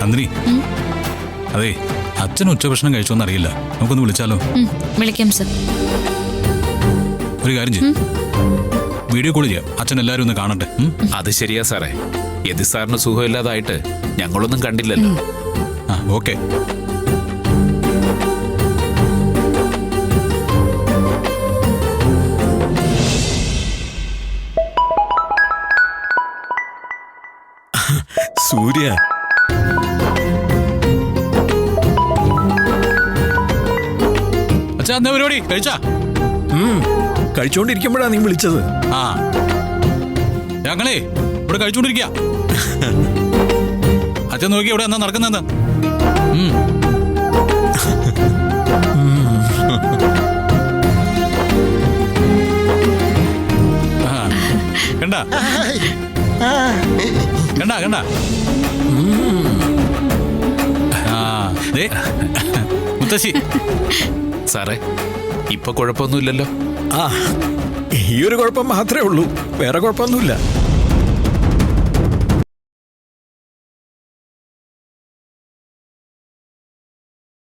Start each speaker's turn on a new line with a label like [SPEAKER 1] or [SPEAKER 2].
[SPEAKER 1] നന്ദിനി, അതെ അച്ഛൻ ഉച്ചഭക്ഷണം കഴിച്ചോന്ന് അറിയില്ല, നമുക്കൊന്ന് വിളിച്ചാലോ?
[SPEAKER 2] വിളിക്കാം സർ.
[SPEAKER 1] ഒരു കാര്യം ചെയ്യും, വീഡിയോ കോൾ ചെയ്യാം, അച്ഛൻ എല്ലാരും ഒന്ന് കാണട്ടെ.
[SPEAKER 3] അത് ശരിയാ സാറേ, യതി സാറിന് സുഖമില്ലാതായിട്ട് ഞങ്ങളൊന്നും കണ്ടില്ലല്ലോ.
[SPEAKER 1] ആ ഓക്കെ.
[SPEAKER 4] സൂര്യ,
[SPEAKER 1] അച്ഛാ എന്താ പരിപാടി? കഴിച്ചാ?
[SPEAKER 4] കഴിച്ചോണ്ടിരിക്കുമ്പോഴാ നീ വിളിച്ചത്.
[SPEAKER 1] ആ ഞങ്ങളേ ഇവിടെ കഴിച്ചോണ്ടിരിക്കുക. അച്ഛൻ നോക്കി ഇവിടെ എന്താ നടക്കുന്നെന്ന്. കണ്ട കണ്ട കണ്ട. മുത്തശ്ശി.
[SPEAKER 3] സാറേ ഇപ്പൊ കുഴപ്പമൊന്നുമില്ലല്ലോ?
[SPEAKER 4] ആ, ഈ ഒരു കുഴപ്പം മാത്രമേ ഉള്ളൂ, വേറെ കുഴപ്പമൊന്നുമില്ല.